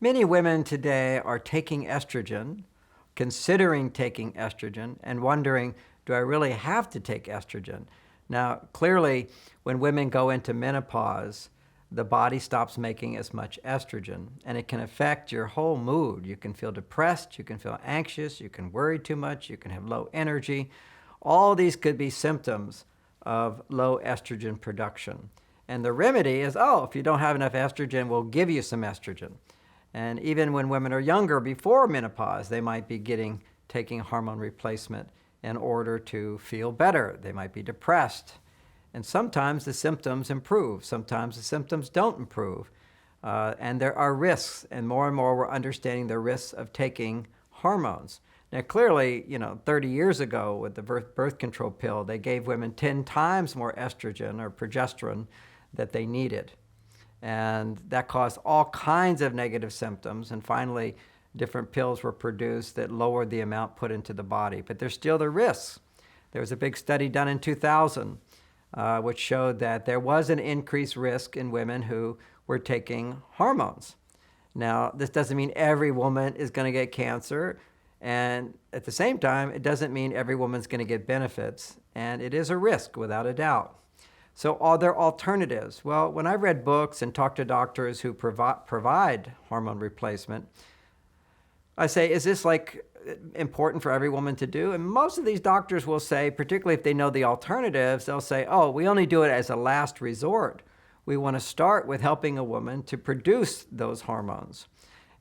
Many women today are taking estrogen, considering taking estrogen, and wondering, do I really have to take estrogen? Now, clearly, when women go into menopause, the body stops making as much estrogen, and it can affect your whole mood. You can feel depressed, you can feel anxious, you can worry too much, you can have low energy. All these could be symptoms of low estrogen production. And the remedy is, if you don't have enough estrogen, we'll give you some estrogen. And even when women are younger, before menopause, they might be taking hormone replacement in order to feel better. They might be depressed. And sometimes the symptoms improve. Sometimes the symptoms don't improve. And there are risks. And more we're understanding the risks of taking hormones. Now, clearly, 30 years ago with the birth control pill, they gave women 10 times more estrogen or progesterone that they needed. And that caused all kinds of negative symptoms. And finally, different pills were produced that lowered the amount put into the body. But there's still the risks. There was a big study done in 2000 which showed that there was an increased risk in women who were taking hormones. Now, this doesn't mean every woman is going to get cancer. And at the same time, it doesn't mean every woman's going to get benefits. And it is a risk, without a doubt. So are there alternatives? Well, when I've read books and talked to doctors who provide hormone replacement, I say, is this important for every woman to do? And most of these doctors will say, particularly if they know the alternatives, they'll say, we only do it as a last resort. We want to start with helping a woman to produce those hormones.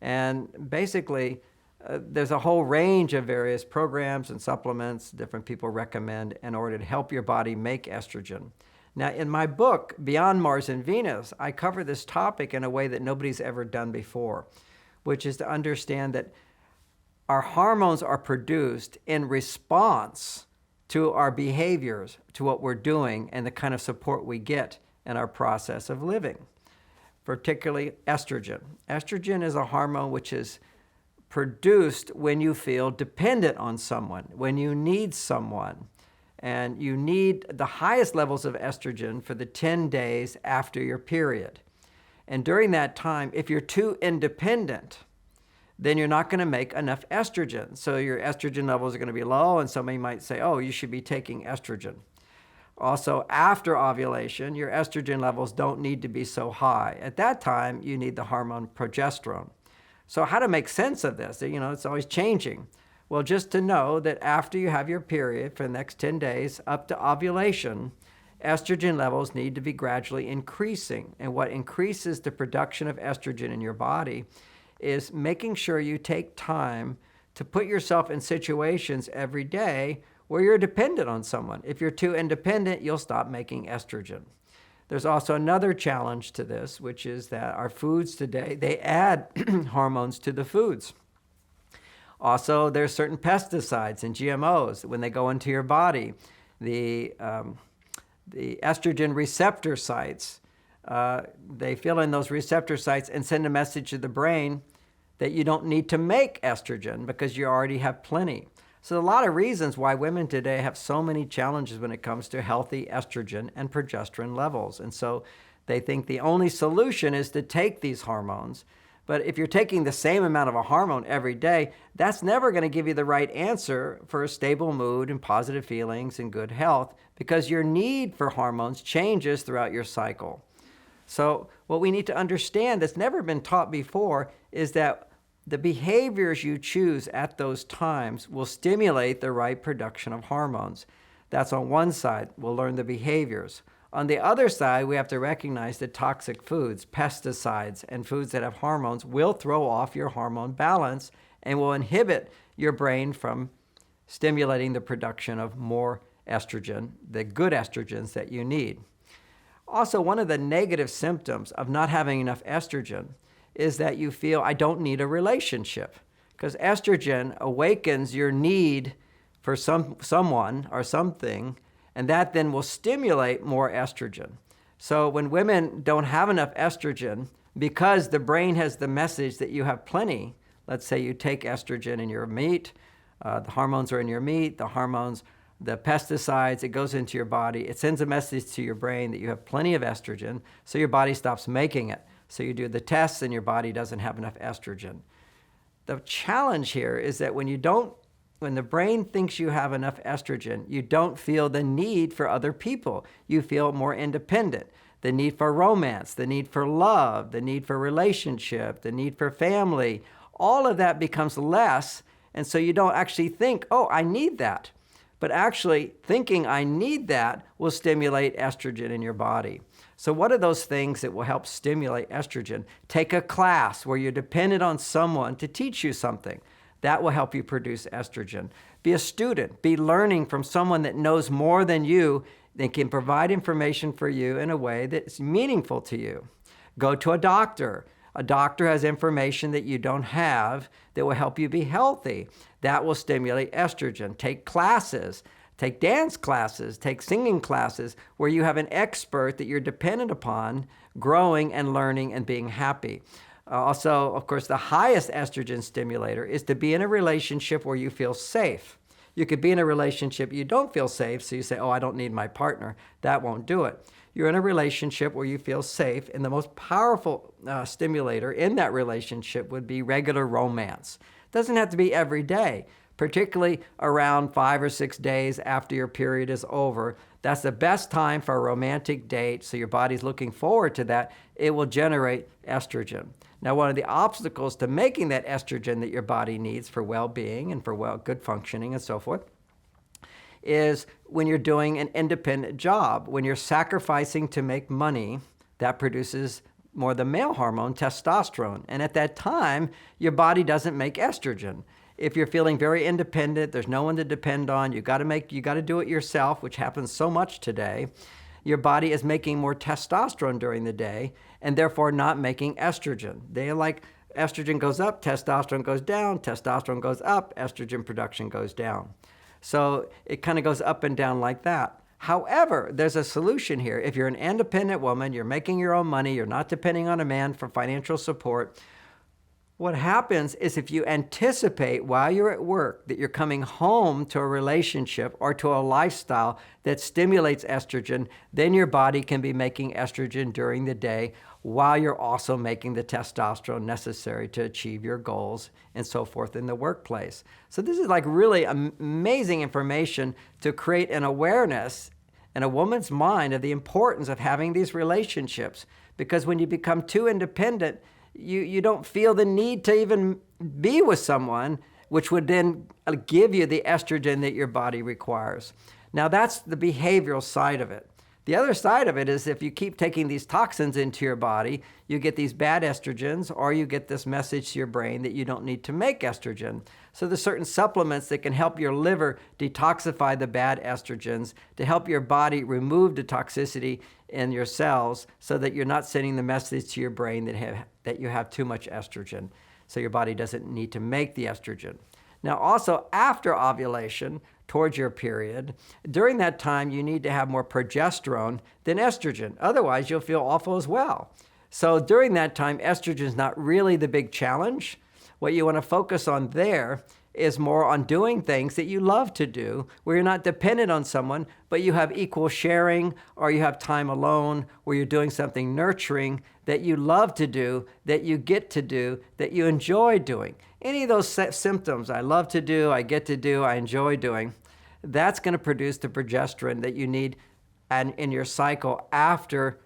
And basically, there's a whole range of various programs and supplements different people recommend in order to help your body make estrogen. Now, in my book, Beyond Mars and Venus, I cover this topic in a way that nobody's ever done before, which is to understand that our hormones are produced in response to our behaviors, to what we're doing, and the kind of support we get in our process of living, particularly estrogen. Estrogen is a hormone which is produced when you feel dependent on someone, when you need someone. And you need the highest levels of estrogen for the 10 days after your period. And during that time, if you're too independent, then you're not going to make enough estrogen. So your estrogen levels are going to be low, and somebody might say, you should be taking estrogen. Also, after ovulation, your estrogen levels don't need to be so high. At that time, you need the hormone progesterone. So how to make sense of this? It's always changing. Well, just to know that after you have your period for the next 10 days up to ovulation, estrogen levels need to be gradually increasing. And what increases the production of estrogen in your body is making sure you take time to put yourself in situations every day where you're dependent on someone. If you're too independent, you'll stop making estrogen. There's also another challenge to this, which is that our foods today, they add hormones to the foods. Also, there's certain pesticides and GMOs when they go into your body. The estrogen receptor sites, they fill in those receptor sites and send a message to the brain that you don't need to make estrogen because you already have plenty. So a lot of reasons why women today have so many challenges when it comes to healthy estrogen and progesterone levels. And so they think the only solution is to take these hormones. But if you're taking the same amount of a hormone every day, that's never going to give you the right answer for a stable mood and positive feelings and good health, because your need for hormones changes throughout your cycle. So what we need to understand that's never been taught before is that the behaviors you choose at those times will stimulate the right production of hormones. That's on one side. We'll learn the behaviors. On the other side, we have to recognize that toxic foods, pesticides, and foods that have hormones will throw off your hormone balance and will inhibit your brain from stimulating the production of more estrogen, the good estrogens that you need. Also, one of the negative symptoms of not having enough estrogen is that you feel, I don't need a relationship, because estrogen awakens your need for someone or something, and that then will stimulate more estrogen. So when women don't have enough estrogen, because the brain has the message that you have plenty, let's say you take estrogen in your meat, the hormones are in your meat, the pesticides, it goes into your body, it sends a message to your brain that you have plenty of estrogen, so your body stops making it. So you do the tests and your body doesn't have enough estrogen. The challenge here is that when the brain thinks you have enough estrogen, you don't feel the need for other people. You feel more independent. The need for romance, the need for love, the need for relationship, the need for family, all of that becomes less. And so you don't actually think, oh, I need that. But actually thinking I need that will stimulate estrogen in your body. So what are those things that will help stimulate estrogen? Take a class where you're dependent on someone to teach you something. That will help you produce estrogen. Be a student. Be learning from someone that knows more than you, that can provide information for you in a way that's meaningful to you. Go to a doctor. A doctor has information that you don't have that will help you be healthy. That will stimulate estrogen. Take classes. Take dance classes, take singing classes where you have an expert that you're dependent upon growing and learning and being happy. Also, of course, the highest estrogen stimulator is to be in a relationship where you feel safe. You could be in a relationship you don't feel safe, so you say, oh, I don't need my partner. That won't do it. You're in a relationship where you feel safe, and the most powerful stimulator in that relationship would be regular romance. It doesn't have to be every day. Particularly around 5 or 6 days after your period is over. That's the best time for a romantic date, so your body's looking forward to that. It will generate estrogen. Now, one of the obstacles to making that estrogen that your body needs for well-being and for good functioning and so forth is when you're doing an independent job. When you're sacrificing to make money, that produces more the male hormone, testosterone. And at that time, your body doesn't make estrogen. If you're feeling very independent, there's no one to depend on, you got to do it yourself, which happens so much today. Your body is making more testosterone during the day and therefore not making estrogen. Estrogen goes up, testosterone goes down, testosterone goes up, estrogen production goes down. So it kind of goes up and down like that. However, there's a solution here. If you're an independent woman, you're making your own money, you're not depending on a man for financial support, what happens is if you anticipate while you're at work that you're coming home to a relationship or to a lifestyle that stimulates estrogen, then your body can be making estrogen during the day while you're also making the testosterone necessary to achieve your goals and so forth in the workplace. So this is like really amazing information to create an awareness in a woman's mind of the importance of having these relationships, because when you become too independent, you don't feel the need to even be with someone, which would then give you the estrogen that your body requires. Now, that's the behavioral side of it. The other side of it is if you keep taking these toxins into your body, you get these bad estrogens, or you get this message to your brain that you don't need to make estrogen. So there's certain supplements that can help your liver detoxify the bad estrogens to help your body remove the toxicity in your cells so that you're not sending the message to your brain that you have too much estrogen. So your body doesn't need to make the estrogen. Now, also after ovulation, towards your period, during that time, you need to have more progesterone than estrogen. Otherwise, you'll feel awful as well. So during that time, estrogen is not really the big challenge. What you want to focus on there is more on doing things that you love to do, where you're not dependent on someone, but you have equal sharing, or you have time alone, where you're doing something nurturing that you love to do, that you get to do, that you enjoy doing. Any of those symptoms, I love to do, I get to do, I enjoy doing, that's going to produce the progesterone that you need in your cycle after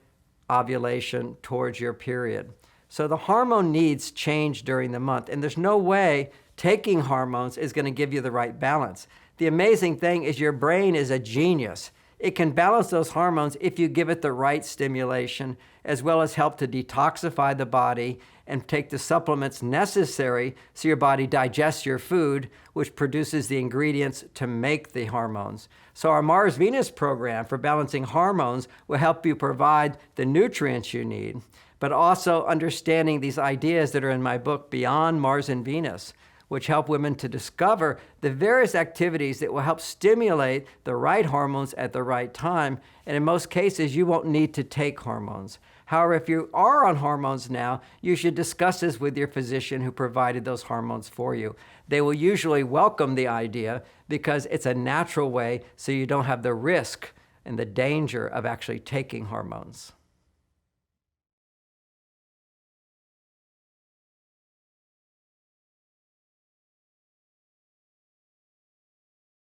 ovulation towards your period. So the hormone needs change during the month, and there's no way taking hormones is going to give you the right balance. The amazing thing is your brain is a genius. It can balance those hormones if you give it the right stimulation, as well as help to detoxify the body and take the supplements necessary so your body digests your food, which produces the ingredients to make the hormones. So our Mars-Venus program for balancing hormones will help you provide the nutrients you need, but also understanding these ideas that are in my book, Beyond Mars and Venus, which help women to discover the various activities that will help stimulate the right hormones at the right time. And in most cases, you won't need to take hormones. However, if you are on hormones now, you should discuss this with your physician who provided those hormones for you. They will usually welcome the idea because it's a natural way, so you don't have the risk and the danger of actually taking hormones.